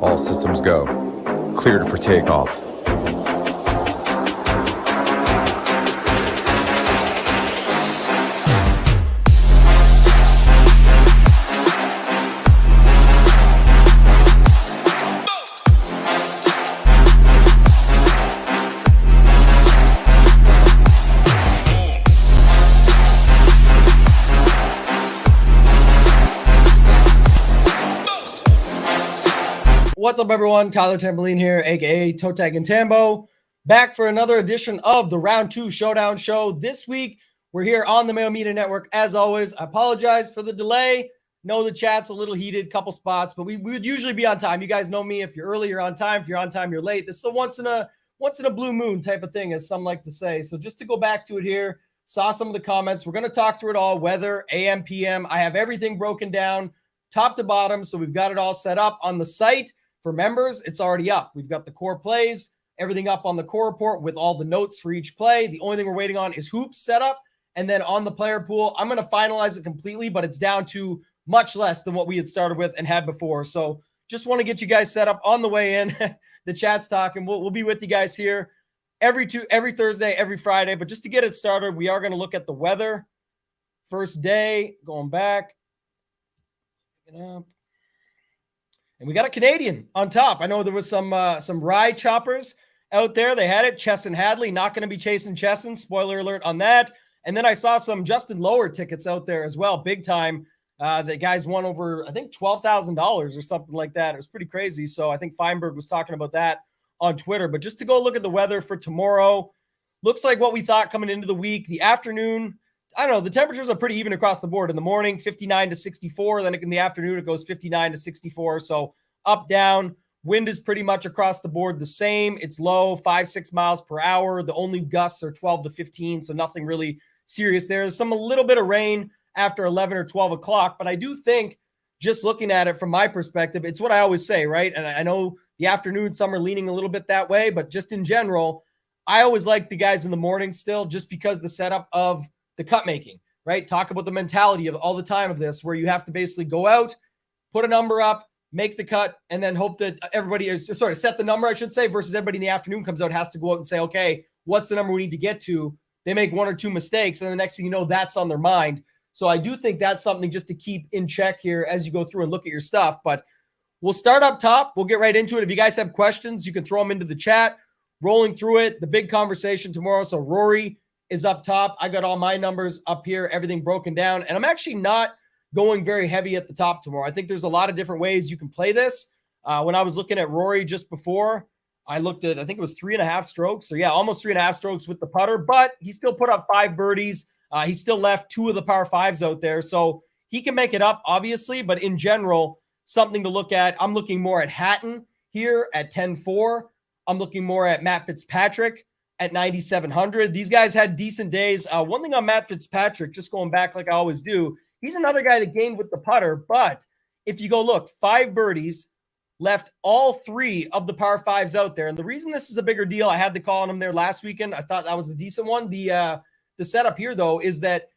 All systems go. Cleared for takeoff. What's up, everyone? Tyler Tamboline here, aka ToeTagginTambo, back for another edition of the Round 2 Showdown Show. This week, we're here on the Mayo Media Network. As always, I apologize for the delay. Know the chat's a little heated, couple spots, but we would usually be on time. You guys know me. If you're early, you're on time. If you're on time, you're late. This is a once in a blue moon type of thing, as some like to say. So just to go back to it here, saw some of the comments. We're going to talk through it all, weather, AM, PM. I have everything broken down top to bottom, so we've got it all set up on the site. For members, it's already up. We've got the core plays, everything up on the core report with all the notes for each play. The only thing we're waiting on is hoops setup. And then on the player pool, I'm going to finalize it completely, but it's down to much less than what we had started with and had before. So just want to get you guys set up on the way in. The chat's talking. We'll be with you guys here every Thursday, every Friday. But just to get it started, we are going to look at the weather. First day, going back. Pick it up. And we got a Canadian on top. I know there was some rye choppers out there. They had it. Chesson Hadley not going to be chasing Chesson. Spoiler alert on that. And then I saw some Justin Lower tickets out there as well. Big time. The guys won over, I think, $12,000 or something like that. It was pretty crazy. So I think Feinberg was talking about that on Twitter. But just to go look at the weather for tomorrow, looks like what we thought coming into the week. The afternoon, I don't know, the temperatures are pretty even across the board. In the morning, 59 to 64. Then in the afternoon, it goes 59 to 64. So up, down. Wind is pretty much across the board the same. It's low, 5-6 miles per hour. The only gusts are 12 to 15, so nothing really serious there. There's a little bit of rain after 11 or 12 o'clock, but I do think, just looking at it from my perspective, it's what I always say, right? And I know the afternoon, some are leaning a little bit that way, but just in general, I always like the guys in the morning still, just because the setup of the cut making, right? Talk about the mentality of all the time of this, where you have to basically go out, put a number up, make the cut, and then hope that everybody is set the number, I should say, versus everybody in the afternoon comes out, has to go out and say, okay, what's the number we need to get to? They make one or two mistakes, and the next thing you know, that's on their mind. So I do think that's something just to keep in check here as you go through and look at your stuff. But we'll start up top. We'll get right into it. If you guys have questions, you can throw them into the chat. Rolling through it, the big conversation tomorrow. So Rory is up top. I got all my numbers up here, everything broken down. And I'm actually not going very heavy at the top tomorrow. I think there's a lot of different ways you can play this. When I was looking at Rory just before, I looked at, I think it was 3.5 strokes. So yeah, almost 3.5 strokes with the putter, but he still put up 5 birdies. He still left 2 of the par 5s out there. So he can make it up, obviously, but in general, something to look at. I'm looking more at Hatton here at 10-4. I'm looking more at Matt Fitzpatrick at 9,700. These guys had decent days. One thing on Matt Fitzpatrick, just going back like I always do, he's another guy that gained with the putter, but if you go look, 5 birdies, left all 3 of the par 5s out there. And the reason this is a bigger deal, I had the call on him there last weekend. I thought that was a decent one. The setup here, though, is that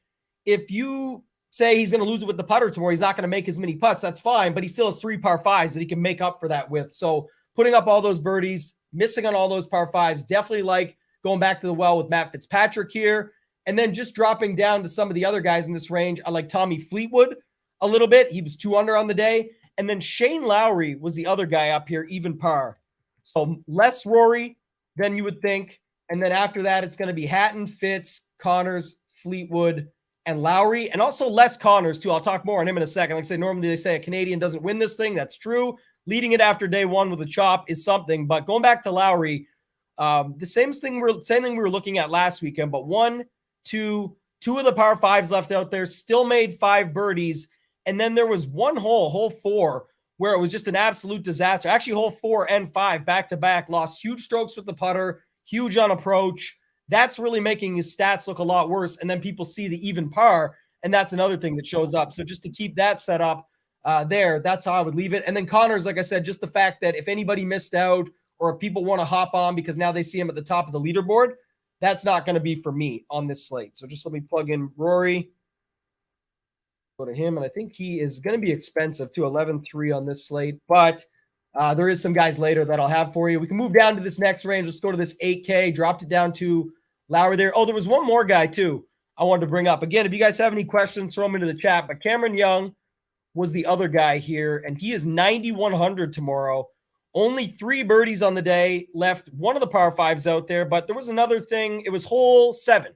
if you say he's going to lose it with the putter tomorrow, he's not going to make as many putts, that's fine, but he still has 3 par 5s that he can make up for that with. So putting up all those birdies, missing on all those par 5s, definitely like going back to the well with Matt Fitzpatrick here. And then just dropping down to some of the other guys in this range, I like Tommy Fleetwood a little bit. He was 2 under on the day. And then Shane Lowry was the other guy up here, even par. So less Rory than you would think. And then after that, it's going to be Hatton, Fitz, Connors, Fleetwood, and Lowry. And also less Connors, too. I'll talk more on him in a second. Like I say, normally they say a Canadian doesn't win this thing. That's true. Leading it after day 1 with a chop is something. But going back to Lowry, the same thing we were looking at last weekend, but 1, 2 of the par 5s left out there, still made 5 birdies. And then there was one hole 4, where it was just an absolute disaster. Actually, hole 4 and 5 back-to-back, lost huge strokes with the putter, huge on approach. That's really making his stats look a lot worse. And then people see the even par, and that's another thing that shows up. So just to keep that set up there, that's how I would leave it. And then Connors, like I said, just the fact that if anybody missed out or if people want to hop on because now they see him at the top of the leaderboard, that's not going to be for me on this slate. So just let me plug in Rory. Go to him, and I think he is going to be expensive too, 11-3 on this slate. But There is some guys later that I'll have for you. We can move down to this next range. Let's go to this 8K. Dropped it down to Lowry there. Oh, there was one more guy too I wanted to bring up. Again, if you guys have any questions, throw them into the chat. But Cameron Young was the other guy here, and he is 9,100 tomorrow. Only 3 birdies on the day, left one of the par 5s out there, but there was another thing. It was hole 7.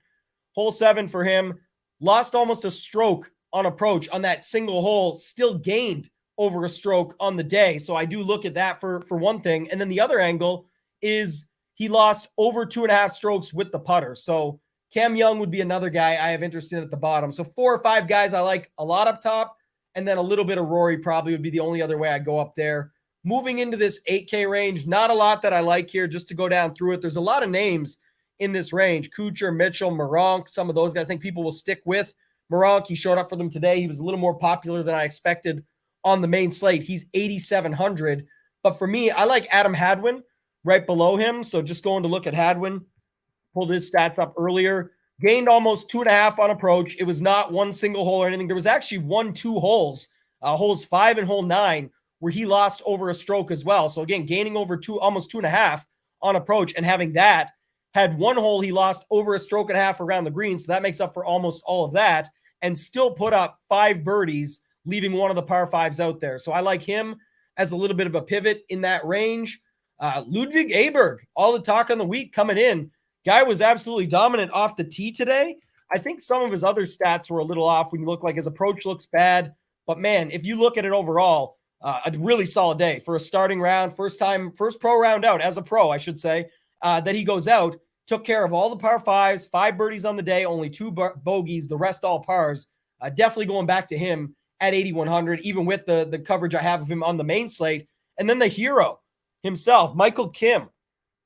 Hole 7 for him. Lost almost a stroke on approach on that single hole, still gained over a stroke on the day. So I do look at that for one thing. And then the other angle is he lost over 2.5 strokes with the putter. So Cam Young would be another guy I have interest in at the bottom. So 4 or 5 guys I like a lot up top, and then a little bit of Rory probably would be the only other way I go up there. Moving into this 8K range, not a lot that I like here just to go down through it. There's a lot of names in this range. Kuchar, Mitchell, Moronk, some of those guys. I think people will stick with Moronk. He showed up for them today. He was a little more popular than I expected on the main slate. He's 8,700. But for me, I like Adam Hadwin right below him. So just going to look at Hadwin, pulled his stats up earlier. Gained almost 2.5 on approach. It was not one single hole or anything. There was actually 2 holes, holes 5 and hole 9, where he lost over a stroke as well. So again, gaining over almost 2.5 on approach, and having that, had 1 hole he lost over a stroke and a half around the green. So that makes up for almost all of that, and still put up 5 birdies, leaving one of the par 5s out there. So I like him as a little bit of a pivot in that range. Ludwig Aberg, all the talk on the week coming in. Guy was absolutely dominant off the tee today. I think some of his other stats were a little off when you look like his approach looks bad. But man, if you look at it overall, a really solid day for a starting round, first pro round out as a pro, I should say, that he goes out, took care of all the par 5s, 5 birdies on the day, only 2 bogeys, the rest all pars. Definitely going back to him at 8,100, even with the coverage I have of him on the main slate. And then the hero himself, Michael Kim,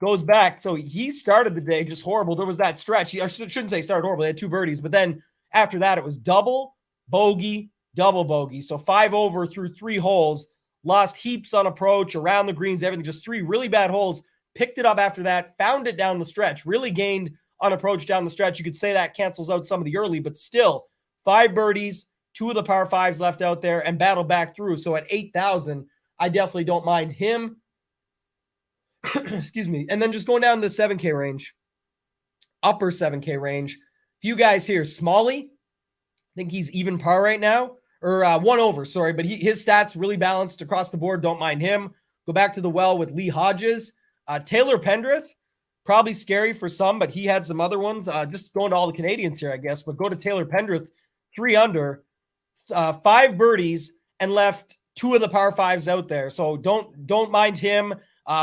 goes back. So he started the day just horrible. There was that stretch. I shouldn't say started horrible. He had 2 birdies, but then after that, it was double bogey, double bogey. So 5 over through 3 holes, lost heaps on approach, around the greens, everything, just 3 really bad holes. Picked it up after that, found it down the stretch, really gained on approach down the stretch. You could say that cancels out some of the early, but still 5 birdies, 2 of the par 5s left out there, and battled back through. So at 8,000, I definitely don't mind him. Excuse me. And then just going down to the 7K range, upper 7K range. Few guys here. Smalley, I think he's even par right now, or 1 over, sorry. But his stats really balanced across the board. Don't mind him. Go back to the well with Lee Hodges. Taylor Pendrith, probably scary for some, but he had some other ones. Just going to all the Canadians here, I guess. But go to Taylor Pendrith, 3 under, 5 birdies, and left 2 of the par 5s out there. So don't mind him.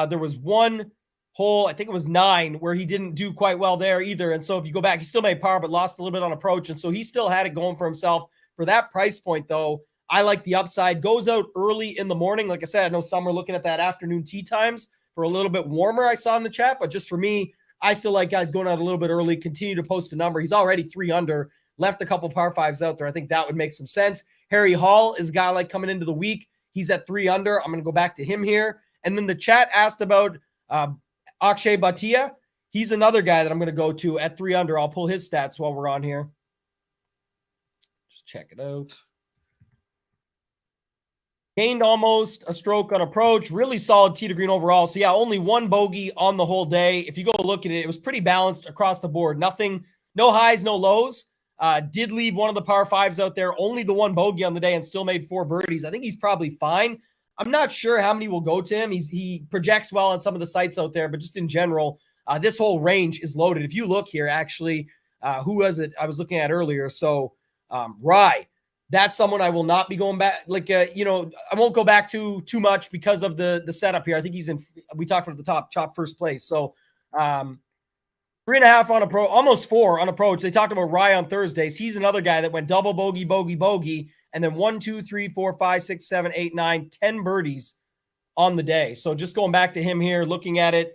There was 1 hole, I think it was 9, where he didn't do quite well there either. And so if you go back, he still made par, but lost a little bit on approach. And so he still had it going for himself. For that price point, though, I like the upside. Goes out early in the morning. Like I said, I know some are looking at that afternoon tee times for a little bit warmer, I saw in the chat. But just for me, I still like guys going out a little bit early, continue to post a number. He's already 3 under, left a couple par 5s out there. I think that would make some sense. Harry Hall is a guy I like coming into the week. He's at 3 under. I'm going to go back to him here. And then the chat asked about Akshay Bhatia. He's another guy that I'm going to go to at 3 under. I'll pull his stats while we're on here. Just check it out. Gained almost a stroke on approach. Really solid tee to green overall. So yeah, only 1 bogey on the whole day. If you go look at it, it was pretty balanced across the board. Nothing, no highs, no lows. Did leave one of the par 5s out there. Only the 1 bogey on the day and still made 4 birdies. I think he's probably fine. I'm not sure how many will go to him. He projects well on some of the sites out there, but just in general, this whole range is loaded. If you look here, actually, who was it I was looking at earlier? So Rye, that's someone I will not be going back. I won't go back to too much because of the setup here. I think he's in, we talked about the top first place. So 3.5 on approach, almost 4 on approach. They talked about Rye on Thursdays. He's another guy that went double bogey, bogey, bogey, and then 1, 2, 3, 4, 5, 6, 7, 8, 9, 10 birdies on the day. So just going back to him here, looking at it,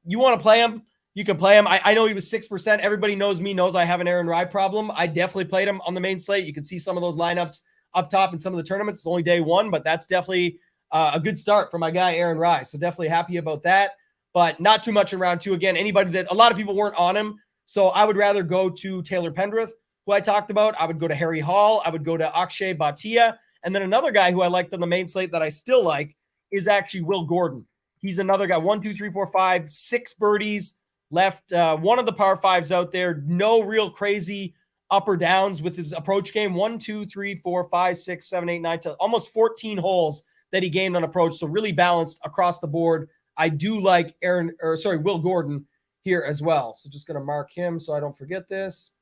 you want to play him, you can play him. I know he was 6%. Everybody knows me, knows I have an Aaron Rye problem. I definitely played him on the main slate. You can see some of those lineups up top in some of the tournaments. It's only day 1, but that's definitely a good start for my guy, Aaron Rye. So definitely happy about that, but not too much in round 2. Again, anybody that a lot of people weren't on him. So I would rather go to Taylor Pendrith, who I talked about. I would go to Harry Hall. I would go to Akshay Bhatia. And then another guy who I liked on the main slate that I still like is actually Will Gordon. He's another guy. 1, 2, 3, 4, 5, 6 birdies left. One of the par fives out there. No real crazy up or downs with his approach game. 1, 2, 3, 4, 5, 6, 7, 8, 9, 10, almost 14 holes that he gained on approach. So really balanced across the board. I do like Will Gordon here as well. So just going to mark him so I don't forget this.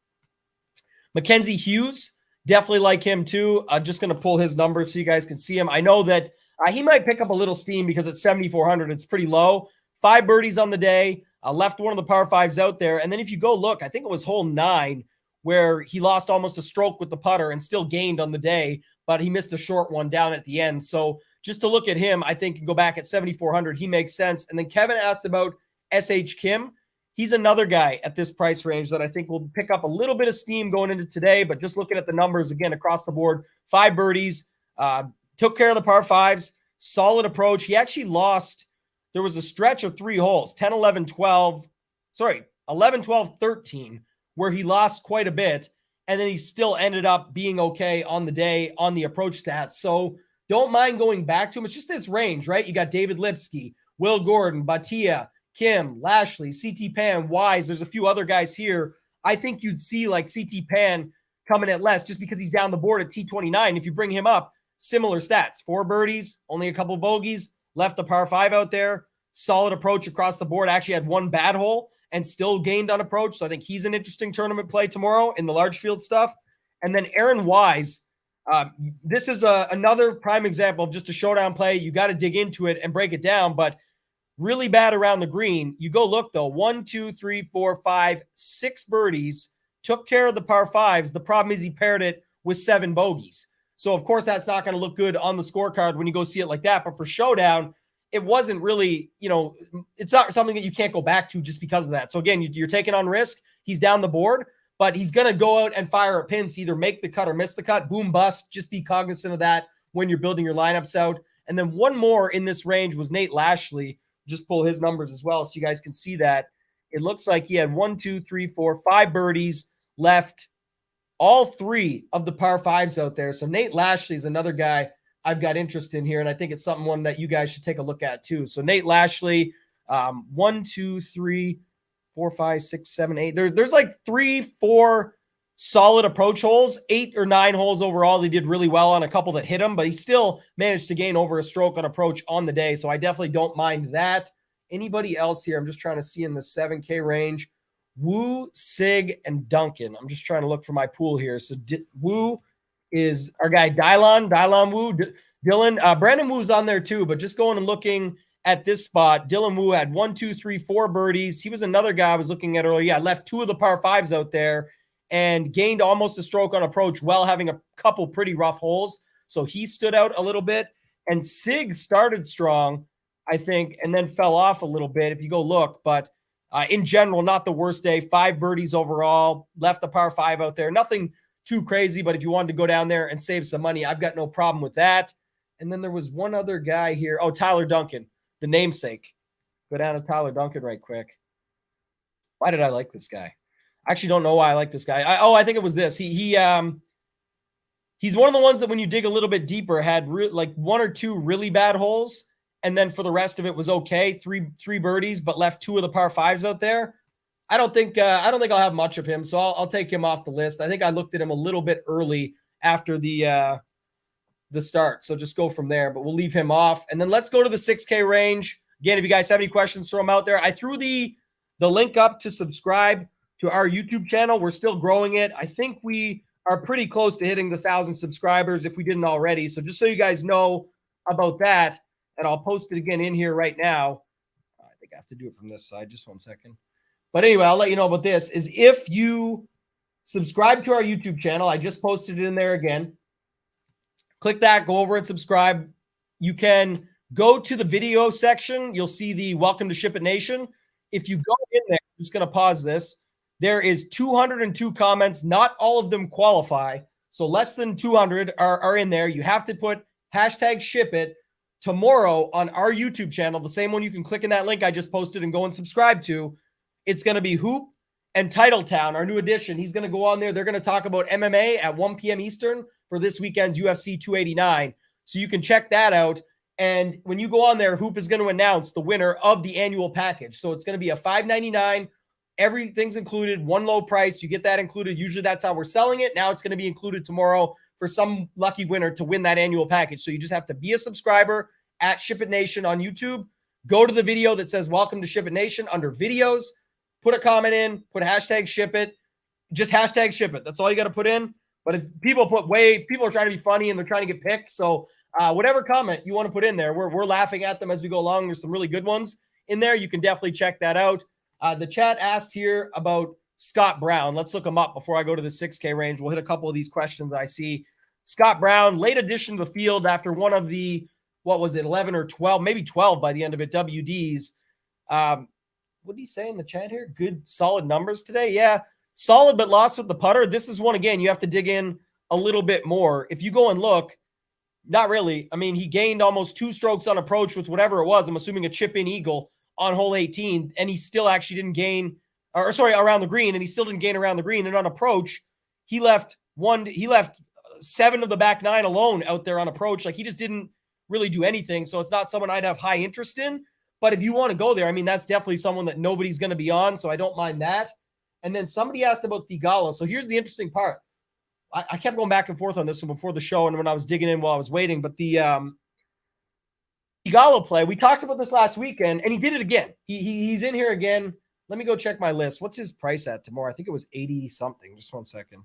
Mackenzie Hughes, definitely like him too. I'm just going to pull his numbers so you guys can see him. I know that he might pick up a little steam because at 7,400, it's pretty low. 5 birdies on the day, left one of the par fives out there. And then if you go look, I think it was hole 9 where he lost almost a stroke with the putter and still gained on the day, but he missed a short one down at the end. So just to look at him, I think, and go back at 7,400, he makes sense. And then Kevin asked about S.H. Kim. He's another guy at this price range that I think will pick up a little bit of steam going into today, but just looking at the numbers again across the board, 5 birdies, took care of the par fives, solid approach. He actually lost. There was a stretch of 3 holes, 10, 11, 12, 11, 12, 13, where he lost quite a bit. And then he still ended up being okay on the day on the approach stats. So don't mind going back to him. It's just this range, right? You got David Lipsky, Will Gordon, Batia, Kim, Lashley, CT Pan, Wise. There's a few other guys here. I think you'd see like CT Pan coming at less just because he's down the board at T29. If you bring him up, similar stats, 4 birdies, only a couple bogeys, left the par 5 out there, solid approach across the board. Actually had 1 bad hole and still gained on approach. So I think he's an interesting tournament play tomorrow in the large field stuff. And then Aaron Wise, this is another prime example of just a showdown play. You got to dig into it and break it down, but really bad around the green. You go look though, 1, 2, 3, 4, 5, 6 birdies, took care of the par fives. The problem is he paired it with 7 bogeys. So of course that's not going to look good on the scorecard when you go see it like that. But for showdown, it wasn't really, it's not something that you can't go back to just because of that. So again, you're taking on risk. He's down the board, but he's going to go out and fire a pins to either make the cut or miss the cut. Boom, bust. Just be cognizant of that when you're building your lineups out. And then one more in this range was Nate Lashley. Just pull his numbers as well so you guys can see that. It looks like he had 1, 2, 3, 4, 5 birdies left, all 3 of the par fives out there. So Nate Lashley is another guy I've got interest in here, and I think it's one that you guys should take a look at too. So Nate Lashley, 1, 2, 3, 4, 5, 6, 7, 8. There's like 3, 4 solid approach holes, 8 or 9 holes overall. They did really well on a couple that hit him, but he still managed to gain over a stroke on approach on the day. So I definitely don't mind that. Anybody else here? I'm just trying to see in the 7K range. Wu, Sig, and Duncan. I'm just trying to look for my pool here. So Wu is our guy, Dylan Wu. Dylan, Brandon Wu's on there too, but just going and looking at this spot, Dylan Wu had 1, 2, 3, 4 birdies. He was another guy I was looking at earlier. Yeah, left 2 of the par fives out there and gained almost a stroke on approach while having a couple pretty rough holes. So he stood out a little bit. And Sig started strong, I think, and then fell off a little bit if you go look. But in general, not the worst day. 5 birdies overall, left the par 5 out there. Nothing too crazy, but if you wanted to go down there and save some money, I've got no problem with that. And then there was one other guy here. Oh, Tyler Duncan, the namesake. Go down to Tyler Duncan right quick. Why did I like this guy? I actually don't know why I like this guy. I think it was this. He's one of the ones that when you dig a little bit deeper had like 1 or 2 really bad holes, and then for the rest of it was okay. Three birdies, but left 2 of the par fives out there. I don't think I'll have much of him, so I'll take him off the list. I think I looked at him a little bit early after the start, so just go from there. But we'll leave him off, and then let's go to the 6K range. Again, if you guys have any questions, throw them out there. I threw the link up to subscribe to our YouTube channel. We're still growing it. I think we are pretty close to hitting the 1,000 subscribers if we didn't already. So just so you guys know about that, and I'll post it again in here right now. I think I have to do it from this side. Just one second. But anyway, I'll let you know about this. Is if you subscribe to our YouTube channel, I just posted it in there again. Click that, go over and subscribe. You can go to the video section. You'll see the Welcome to Ship It Nation. If you go in there, I'm just going to pause this. There is 202 comments. Not all of them qualify. So less than 200 are in there. You have to put #ShipIt tomorrow on our YouTube channel, the same one you can click in that link I just posted and go and subscribe to. It's going to be Hoop and Titletown, our new addition. He's going to go on there. They're going to talk about MMA at 1 p.m. Eastern for this weekend's UFC 289. So you can check that out. And when you go on there, Hoop is going to announce the winner of the annual package. So it's going to be a $5.99. Everything's included, one low price. You get that included. Usually that's how we're selling it. Now it's going to be included tomorrow for some lucky winner to win that annual package. So you just have to be a subscriber at Ship It Nation on YouTube. Go to the video that says welcome to Ship It Nation under videos. Put a comment in. Put a hashtag Ship It. Just hashtag Ship It. That's all you got to put in. But if people people are trying to be funny and they're trying to get picked. So whatever comment you want to put in there, we're laughing at them as we go along. There's some really good ones in there. You can definitely check that out. The chat asked here about Scott Brown. Let's look him up before I go to the 6K range. We'll hit a couple of these questions that I see. Scott Brown, late addition to the field after one of the, 11 or 12, maybe 12 by the end of it, WDs. What did he say in the chat here? Good, solid numbers today. Yeah, solid, but lost with the putter. This is one, again, you have to dig in a little bit more. If you go and look, not really. I mean, he gained almost 2 strokes on approach with whatever it was. I'm assuming a chip-in eagle on hole 18, and he still actually didn't gain, around the green, and he still didn't gain around the green. And on approach, he left 7 of the back 9 alone out there on approach. Like, he just didn't really do anything. So it's not someone I'd have high interest in. But if you want to go there, I mean, that's definitely someone that nobody's going to be on. So I don't mind that. And then somebody asked about Theegala. So here's the interesting part. I kept going back and forth on this one before the show and when I was digging in while I was waiting. But the Theegala play, we talked about this last weekend, and he did it again. He's in here again. Let me go check my list. What's his price at tomorrow? I think it was 80 something. Just one second.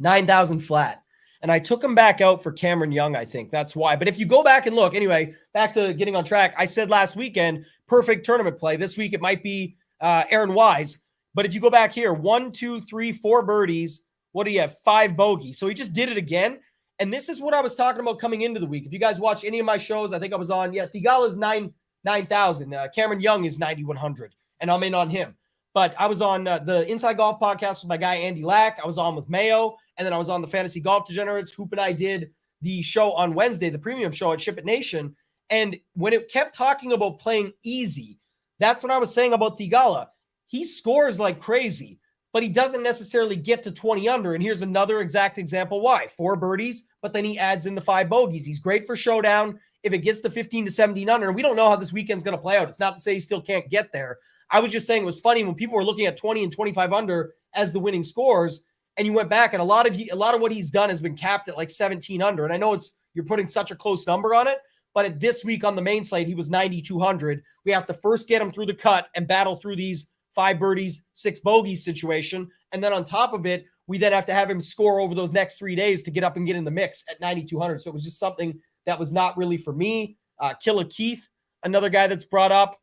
9,000 flat. And I took him back out for Cameron Young, I think. That's why. But if you go back and look, anyway, back to getting on track, I said last weekend, perfect tournament play. This week it might be Aaron Wise. But if you go back here, 1, 2, 3, 4 birdies. What do you have? 5 bogeys. So he just did it again. And this is what I was talking about coming into the week. If you guys watch any of my shows, I think I was on, Theegala's 9,000. Cameron Young is 9,100. And I'm in on him. But I was on the Inside Golf podcast with my guy, Andy Lack. I was on with Mayo. And then I was on the Fantasy Golf Degenerates. Hoop and I did the show on Wednesday, the premium show at Ship It Nation. And when it kept talking about playing easy, that's what I was saying about Theegala. He scores like crazy, but he doesn't necessarily get to 20 under. And here's another exact example why. 4 birdies, but then he adds in the 5 bogeys. He's great for showdown. If it gets to 15 to 17 under, and we don't know how this weekend's going to play out. It's not to say he still can't get there. I was just saying it was funny when people were looking at 20 and 25 under as the winning scores. And you went back, and a lot of what he's done has been capped at like 17 under. And I know you're putting such a close number on it, but at this week on the main slate, he was 9,200. We have to first get him through the cut and battle through these 5 birdies, 6 bogeys situation. And then on top of it, we then have to have him score over those next 3 days to get up and get in the mix at 9,200. So it was just something that was not really for me. Killer Keith, another guy that's brought up.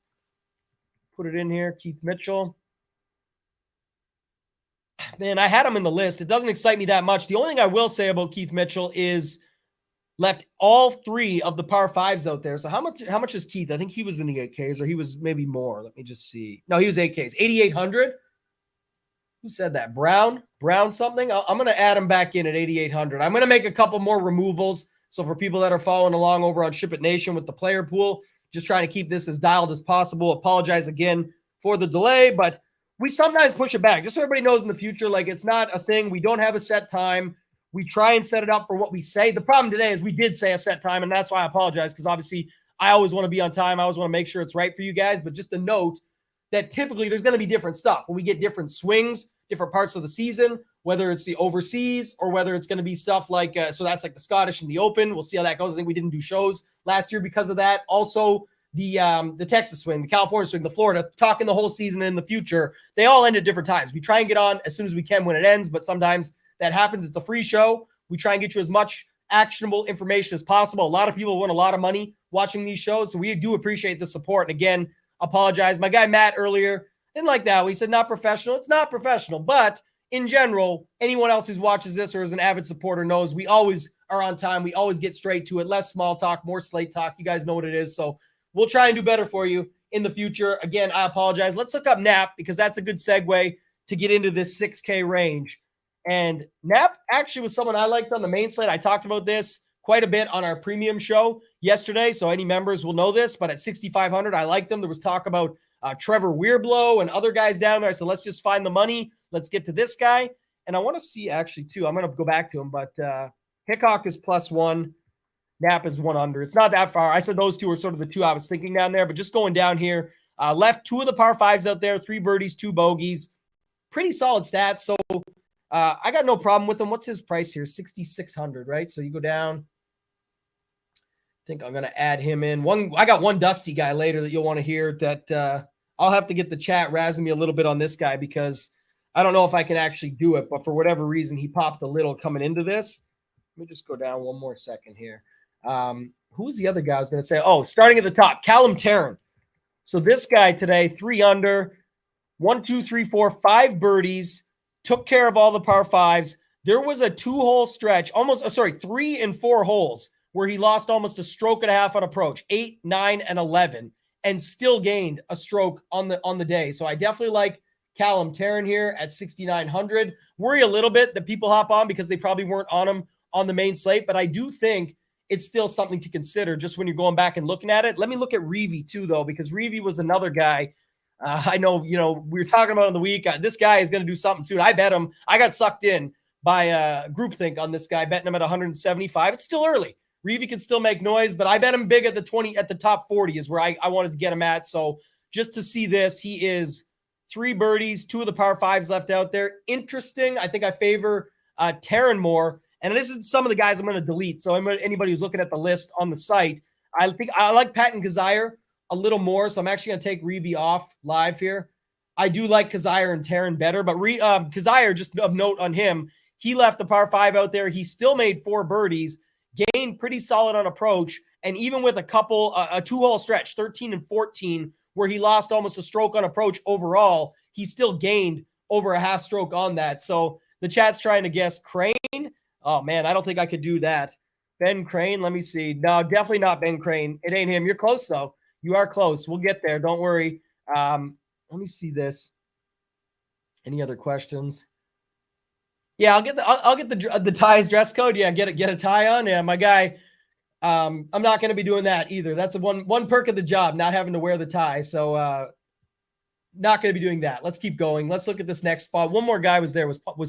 Put it in here, Keith Mitchell. Man, I had him in the list. It doesn't excite me that much. The only thing I will say about Keith Mitchell is left all 3 of the par 5s out there. So how much is Keith? I think he was in the 8Ks, or he was maybe more. Let me just see. No, he was 8Ks. 8,800. Who said that? Brown something? I'm going to add him back in at 8,800. I'm going to make a couple more removals. So for people that are following along over on Ship It Nation with the player pool, just trying to keep this as dialed as possible. Apologize again for the delay, but we sometimes push it back. Just so everybody knows in the future, like, it's not a thing. We don't have a set time. We try and set it up for what we say. The problem today is we did say a set time, and that's why I apologize, because obviously I always want to be on time. I always want to make sure it's right for you guys. But just a note that typically there's going to be different stuff. When we get different swings, different parts of the season, whether it's the overseas or whether it's going to be stuff like, so that's like the Scottish and the Open. We'll see how that goes. I think we didn't do shows last year because of that. Also, the Texas swing, the California swing, the Florida, talking the whole season in the future, they all end at different times. We try and get on as soon as we can when it ends, but sometimes that happens. It's a free show. We try and get you as much actionable information as possible. A lot of people win a lot of money watching these shows, so we do appreciate the support. And again, apologize. My guy Matt earlier didn't like that. He said not professional. It's not professional, but in general, anyone else who watches this or is an avid supporter knows we always are on time. We always get straight to it. Less small talk, more slate talk. You guys know what it is. So we'll try and do better for you in the future. Again, I apologize. Let's look up Nap, because that's a good segue to get into this 6K range. And Nap actually was someone I liked on the main slate. I talked about this quite a bit on our premium show yesterday, so any members will know this. But at 6,500, I liked them. There was talk about Trevor Wearblow and other guys down there. I said, let's just find the money. Let's get to this guy. And I want to see actually, too, I'm going to go back to him, but Hickok is +1. Nap is 1 under. It's not that far. I said those two are sort of the two I was thinking down there, but just going down here, left 2 of the par 5s out there, 3 birdies, 2 bogeys. Pretty solid stats. So I got no problem with him. What's his price here? 6,600, right? So you go down. I think I'm going to add him in. I got one dusty guy later that you'll want to hear that I'll have to get the chat razzing me a little bit on this guy because I don't know if I can actually do it, but for whatever reason, he popped a little coming into this. Let me just go down one more second here. Who's the other guy I was going to say? Oh, starting at the top, Callum Tarrant. So this guy today, 3 under, 1, 2, 3, 4, 5 birdies, took care of all the par 5s. There was a 2-hole stretch, 3 and 4 holes where he lost almost a stroke and a half on approach, 8, 9, and 11, and still gained a stroke on the day. So I definitely like Callum Tarrant here at 6,900. Worry a little bit that people hop on because they probably weren't on him on the main slate, but I do think it's still something to consider just when you're going back and looking at it. Let me look at Reavie too, though, because Reavie was another guy. I know, we were talking about in the week. This guy is going to do something soon. I bet him. I got sucked in by groupthink on this guy, betting him at 175. It's still early. Reavie can still make noise, but I bet him big at the top 40 is where I wanted to get him at. So just to see this, he is 3 birdies, 2 of the par 5s left out there. Interesting. I think I favor Tarrant more. And this is some of the guys I'm going to delete. So anybody who's looking at the list on the site, I think I like Patton Kazire a little more. So I'm actually going to take Reavie off live here. I do like Kazire and Tarrant better, but Kazire, just of note on him, he left the par 5 out there. He still made 4 birdies, gained pretty solid on approach. And even with a 2-hole stretch, 13 and 14, where he lost almost a stroke on approach overall, he still gained over a half stroke on that. So the chat's trying to guess Crane. Oh, man, I don't think I could do that. Ben Crane, let me see. No, definitely not Ben Crane. It ain't him. You're close, though. You are close. We'll get there. Don't worry. Let me see this. Any other questions? Yeah, I'll get the ties dress code. Yeah, get a tie on. Yeah, my guy. I'm not going to be doing that either. That's one perk of the job, not having to wear the tie. So not going to be doing that. Let's keep going. Let's look at this next spot. One more guy was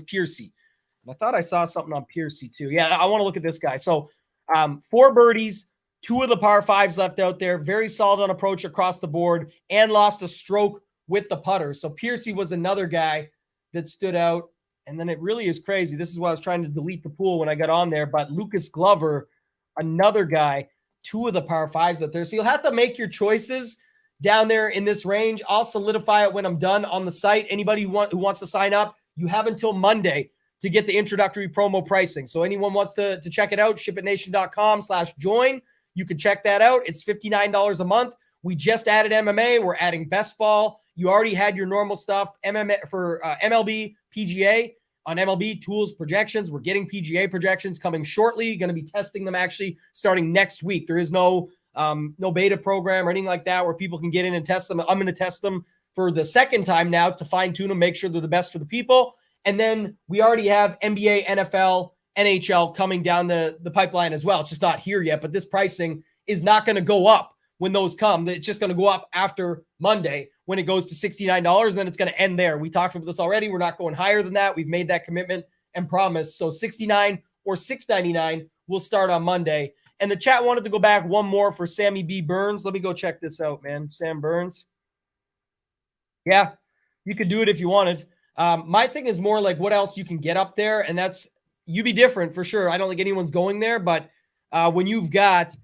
Piercy. And I thought I saw something on Piercy too. Yeah, I want to look at this guy. So 4 birdies, 2 of the par 5s left out there. Very solid on approach across the board and lost a stroke with the putter. So Piercy was another guy that stood out. And then it really is crazy. This is why I was trying to delete the pool when I got on there. But Lucas Glover, another guy, 2 of the par 5s out there. So you'll have to make your choices down there in this range. I'll solidify it when I'm done on the site. Anybody who wants to sign up, you have until Monday to get the introductory promo pricing. So anyone wants to check it out, shipitnation.com/join. You can check that out. It's $59 a month. We just added MMA. We're adding best ball. You already had your normal stuff. MMA for MLB, PGA on MLB tools, projections. We're getting PGA projections coming shortly. Going to be testing them actually starting next week. There is no beta program or anything like that where people can get in and test them. I'm going to test them for the second time now to fine tune them, make sure they're the best for the people. And then we already have NBA, NFL, NHL coming down the pipeline as well. It's just not here yet, but this pricing is not going to go up when those come. It's just going to go up after Monday when it goes to $69, and then it's going to end there. We talked about this already. We're not going higher than that. We've made that commitment and promise. So $69 or $6.99 will start on Monday. And the chat wanted to go back one more for Sammy B. Burns. Let me go check this out, man. Sam Burns. Yeah, you could do it if you wanted. My thing is more like what else you can get up there, and that's you be different for sure. I don't think anyone's going there, but when you've got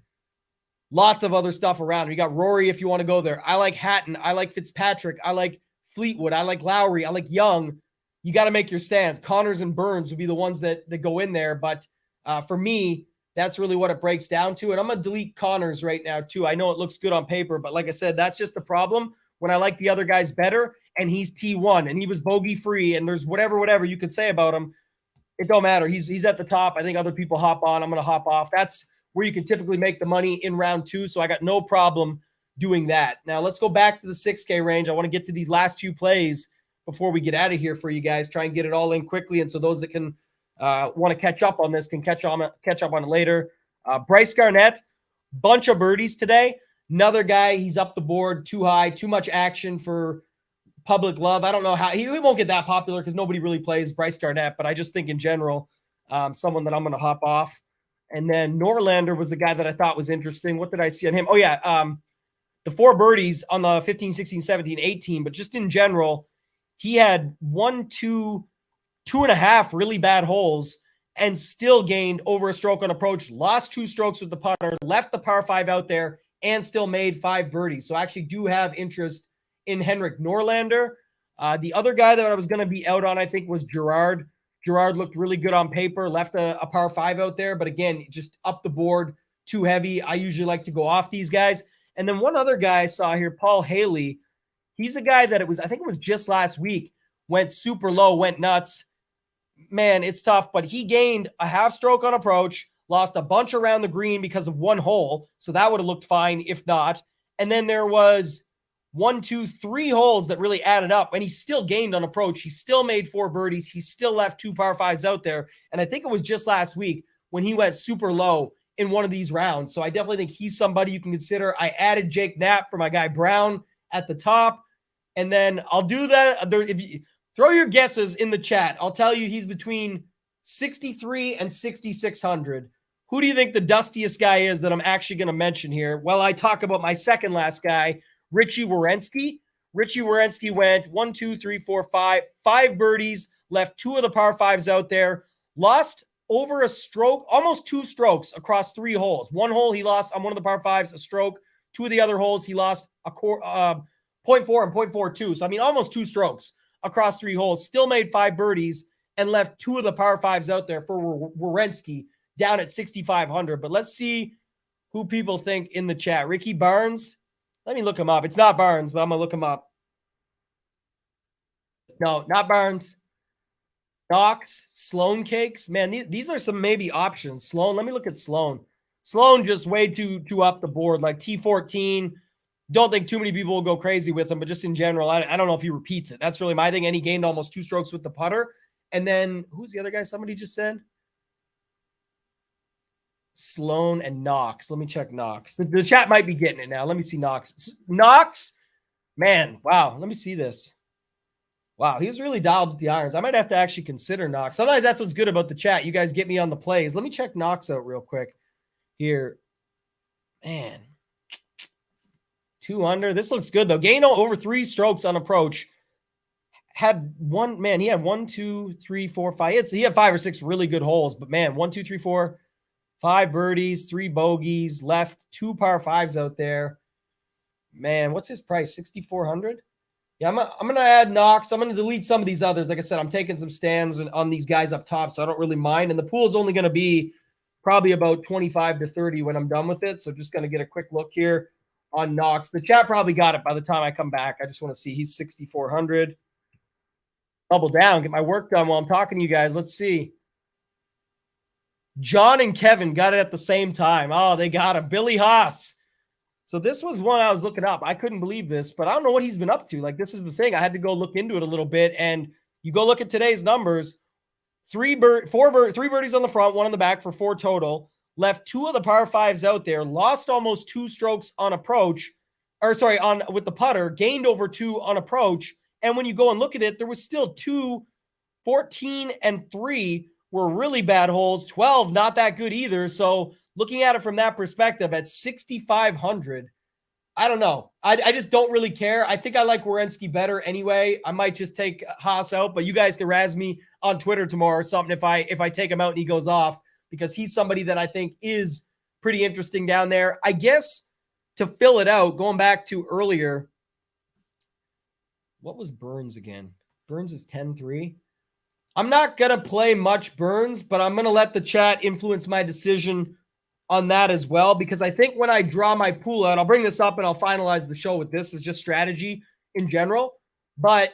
lots of other stuff around, you got Rory if you want to go there. I like Hatton. I like Fitzpatrick. I like Fleetwood. I like Lowry. I like Young. You got to make your stands. Connors and Burns would be the ones that go in there, but for me, that's really what it breaks down to. And I'm going to delete Connors right now too. I know it looks good on paper, but like I said, that's just the problem when I like the other guys better. And he's T1 and he was bogey free. And there's whatever you could say about him. It don't matter. He's at the top. I think other people hop on. I'm going to hop off. That's where you can typically make the money in round 2. So I got no problem doing that. Now let's go back to the 6K range. I want to get to these last few plays before we get out of here for you guys. Try and get it all in quickly. And so those that can want to catch up on this can catch up on it later. Bryce Garnett, bunch of birdies today. Another guy, he's up the board too high, too much action for public love. I don't know how he won't get that popular because nobody really plays Bryce Garnett, but I just think in general, someone that I'm going to hop off. And then Norlander was the guy that I thought was interesting. What did I see on him? Oh, yeah. The 4 birdies on the 15, 16, 17, 18. But just in general, he had 1, 2, 2.5 really bad holes and still gained over a stroke on approach, lost 2 strokes with the putter, left the par 5 out there, and still made 5 birdies. So I actually do have interest in Henrik Norlander. The other guy that I was going to be out on, I think, was Gerard. Gerard looked really good on paper, left a par 5 out there, but again, just up the board, too heavy. I usually like to go off these guys. And then one other guy I saw here, Paul Haley. He's a guy that I think it was just last week, went super low, went nuts. Man, it's tough, but he gained a half stroke on approach, lost a bunch around the green because of 1 hole. So that would have looked fine if not. And then there was 1, 2, 3 holes that really added up, and he still gained on approach. He still made 4 birdies. He still left 2 par 5s out there. And I think it was just last week when he went super low in one of these rounds. So I definitely think he's somebody you can consider. I added Jake Knapp for my guy Brown at the top. And then I'll do that. If you throw your guesses in the chat, I'll tell you he's between 63 and 6,600. Who do you think the dustiest guy is that I'm actually going to mention here? Well, I talk about my second last guy, Richie Werenski. Richie Werenski went 1, 2, 3, 4, 5 birdies, left 2 of the par 5s out there, lost over a stroke, almost 2 strokes across 3 holes. 1 hole he lost on one of the par 5s, a stroke. 2 of the other holes he lost a 0.4 and 0.42. So, I mean, almost 2 strokes across 3 holes. Still made 5 birdies and left 2 of the par 5s out there for Werenski down at 6,500. But let's see who people think in the chat. Ricky Barnes. Let me look him up. It's not Barnes, but I'm going to look him up. No, not Barnes. Knox, Sloan Cakes. Man, these are some maybe options. Sloan, let me look at Sloan. Sloan just way too up the board, like T14. Don't think too many people will go crazy with him, but just in general, I don't know if he repeats it. That's really my thing. And he gained almost 2 strokes with the putter. And then who's the other guy somebody just said? Sloan and Knox. Let me check Knox. The chat might be getting it now. Let me see Knox. Knox, man, wow. Let me see this. Wow, he was really dialed with the irons. I might have to actually consider Knox. Sometimes that's what's good about the chat. You guys get me on the plays. Let me check Knox out real quick here. Man, 2 under. This looks good, though. Gained over 3 strokes on approach. He had 1, 2, 3, 4, 5. He had 5 or 6 really good holes, but man, 1, 2, 3, 4, 5 birdies, 3 bogeys, left 2 par 5s out there. Man, what's his price? 6,400? Yeah, I'm going to add Knox. I'm going to delete some of these others. Like I said, I'm taking some stands on these guys up top, so I don't really mind. And the pool is only going to be probably about 25 to 30 when I'm done with it. So just going to get a quick look here on Knox. The chat probably got it by the time I come back. I just want to see. He's 6,400. Double down, get my work done while I'm talking to you guys. Let's see. John and Kevin got it at the same time. Oh, they got it. Billy Haas. So this was one I was looking up. I couldn't believe this, but I don't know what he's been up to. Like, this is the thing. I had to go look into it a little bit, and you go look at today's numbers. 3 birdies on the front, 1 on the back for 4 total. Left 2 of the par 5s out there. Lost almost 2 strokes on approach, with the putter. Gained over 2 on approach. And when you go and look at it, there was still 2, 14 and 3 were really bad holes. 12, not that good either. So looking at it from that perspective, at 6,500, I don't know. I just don't really care. I think I like Werenski better anyway. I might just take Haas out, but you guys can razz me on Twitter tomorrow or something if I take him out and he goes off, because he's somebody that I think is pretty interesting down there. I guess to fill it out, going back to earlier, what was Burns again? Burns is 10-3. I'm not going to play much Burns, but I'm going to let the chat influence my decision on that as well, because I think when I draw my pool out, I'll bring this up and I'll finalize the show with this. It's just strategy in general. But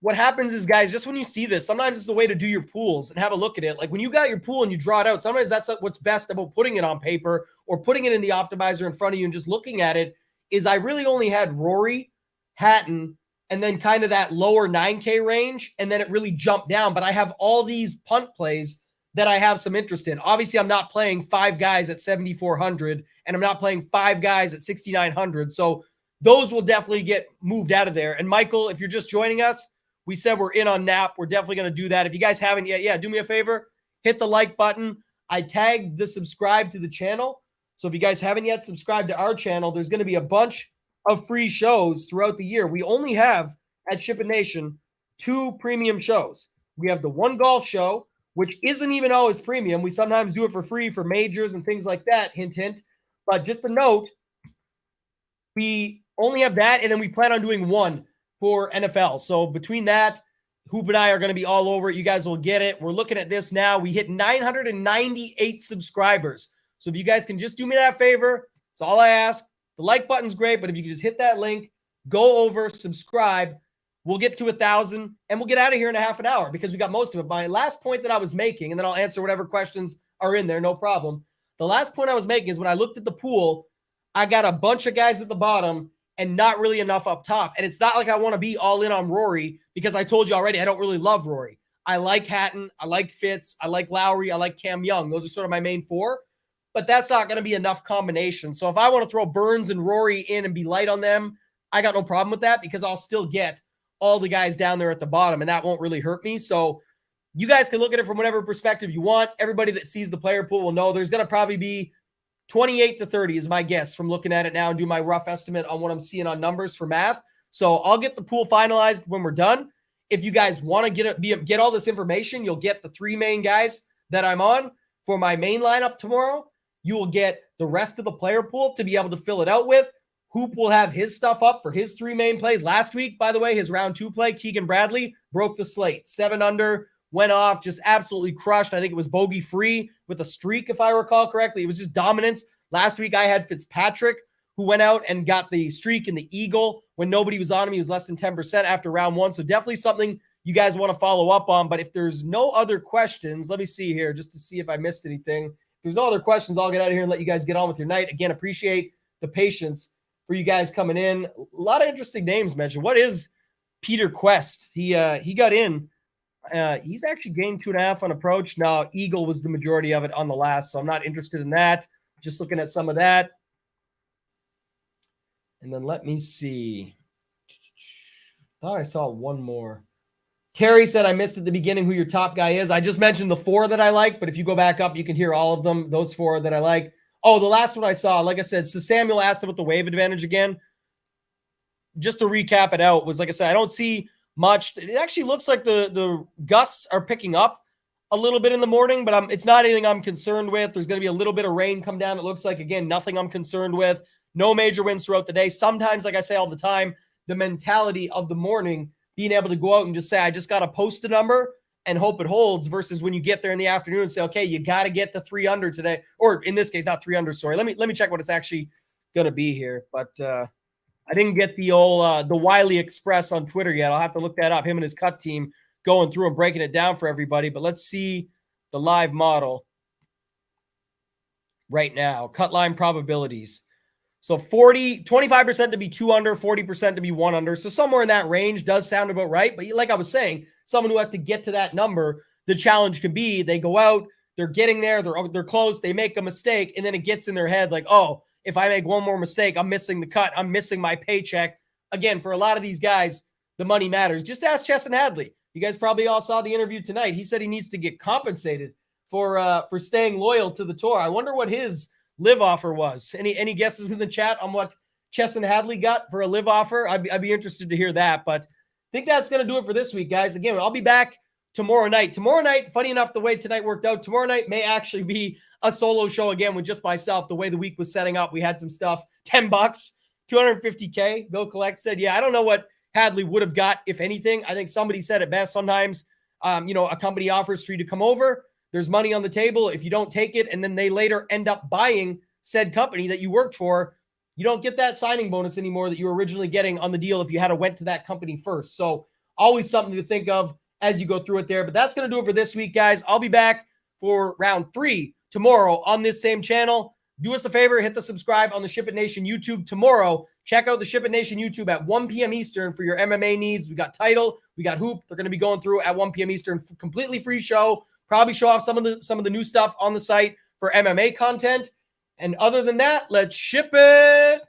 what happens is, guys, just when you see this, sometimes it's a way to do your pools and have a look at it. Like when you got your pool and you draw it out, sometimes that's what's best about putting it on paper or putting it in the optimizer in front of you and just looking at it, is I really only had Rory, Hatton, and then kind of that lower 9K range, and then it really jumped down. But I have all these punt plays that I have some interest in. Obviously, I'm not playing 5 guys at 7,400, and I'm not playing 5 guys at 6,900. So those will definitely get moved out of there. And Michael, if you're just joining us, we said we're in on Nap. We're definitely going to do that. If you guys haven't yet, do me a favor, hit the like button. I tagged the subscribe to the channel. So if you guys haven't yet subscribed to our channel, there's going to be a bunch of free shows throughout the year. We only have at Ship It Nation 2 premium shows. We have the One Golf Show, which isn't even always premium. We sometimes do it for free for majors and things like that, hint, hint. But just a note, we only have that, and then we plan on doing one for NFL. So between that, Hoop and I are going to be all over it. You guys will get it. We're looking at this now. We hit 998 subscribers. So if you guys can just do me that favor, that's all I ask. The like button's great, but if you can just hit that link, go over, subscribe, we'll get to 1,000, and we'll get out of here in a half an hour because we got most of it. My last point that I was making, and then I'll answer whatever questions are in there, no problem. The last point I was making is when I looked at the pool, I got a bunch of guys at the bottom and not really enough up top. And it's not like I want to be all in on Rory because I told you already I don't really love Rory. I like Hatton, I like Fitz, I like Lowry, I like Cam Young. Those are sort of my main 4. But that's not going to be enough combination. So if I want to throw Burns and Rory in and be light on them, I got no problem with that because I'll still get all the guys down there at the bottom, and that won't really hurt me. So you guys can look at it from whatever perspective you want. Everybody that sees the player pool will know there's going to probably be 28 to 30 is my guess from looking at it now and do my rough estimate on what I'm seeing on numbers for math. So I'll get the pool finalized when we're done. If you guys want to get all this information, you'll get the 3 main guys that I'm on for my main lineup tomorrow. You will get the rest of the player pool to be able to fill it out with. Hoop will have his stuff up for his 3 main plays. Last week, by the way, his round 2 play, Keegan Bradley, broke the slate. 7 under, went off, just absolutely crushed. I think it was bogey-free with a streak, if I recall correctly. It was just dominance. Last week, I had Fitzpatrick, who went out and got the streak in the Eagle. When nobody was on him, he was less than 10% after round 1. So definitely something you guys want to follow up on. But if there's no other questions, let me see here just to see if I missed anything. If there's no other questions, I'll get out of here and let you guys get on with your night. Again, appreciate the patience for you guys coming in. A lot of interesting names mentioned. What is Peter Quest? He got in. He's actually gained 2.5 on approach. Now, Eagle was the majority of it on the last, so I'm not interested in that. Just looking at some of that. And then let me see. Thought I saw one more. Terry said I missed at the beginning who your top guy is. I just mentioned the 4 that I like, but if you go back up, you can hear all of them, those 4 that I like. Oh, the last one I saw, like I said, so Samuel asked about the wave advantage again. Just to recap it out, was like I said, I don't see much. It actually looks like the gusts are picking up a little bit in the morning, but it's not anything I'm concerned with. There's going to be a little bit of rain come down. It looks like, again, nothing I'm concerned with. No major winds throughout the day. Sometimes, like I say all the time, the mentality of the morning, being able to go out and just say, I just got to post a number and hope it holds versus when you get there in the afternoon and say, okay, you got to get to 3 under today. Or in this case, not 3 under, sorry. Let me check what it's actually going to be here. But I didn't get the old, the Wiley Express on Twitter yet. I'll have to look that up. Him and his cut team going through and breaking it down for everybody. But let's see the live model right now. Cut line probabilities. So 25% to be 2 under, 40% to be 1 under. So somewhere in that range does sound about right. But like I was saying, someone who has to get to that number, the challenge could be they go out, they're getting there, they're close, they make a mistake, and then it gets in their head like, oh, if I make one more mistake, I'm missing the cut, I'm missing my paycheck. Again, for a lot of these guys, the money matters. Just ask Chesson Hadley. You guys probably all saw the interview tonight. He said he needs to get compensated for staying loyal to the tour. I wonder what his live offer was. Any guesses in the chat on what Chesson Hadley got for a live offer? I'd be interested to hear that. But I think that's going to do it for this week, guys. Again, I'll be back tomorrow night. Tomorrow night, funny enough, the way tonight worked out, tomorrow night may actually be a solo show again with just myself. The way the week was setting up, we had some stuff. $10, $250K. Bill Collect said, yeah, I don't know what Hadley would have got, if anything. I think somebody said it best. Sometimes, a company offers for you to come over. There's money on the table. If you don't take it and then they later end up buying said company that you worked for, you don't get that signing bonus anymore that you were originally getting on the deal if you had went to that company first. So always something to think of as you go through it there. But that's going to do it for this week, guys. I'll be back for round 3 tomorrow on this same channel. Do us a favor, hit the subscribe on the Ship It Nation YouTube tomorrow. Check out the Ship It Nation YouTube at 1 p.m. Eastern for your MMA needs. We got Title, we got Hoop. They're going to be going through at 1 p.m. Eastern. Completely free show. Probably show off some of the new stuff on the site for MMA content. And other than that, let's ship it.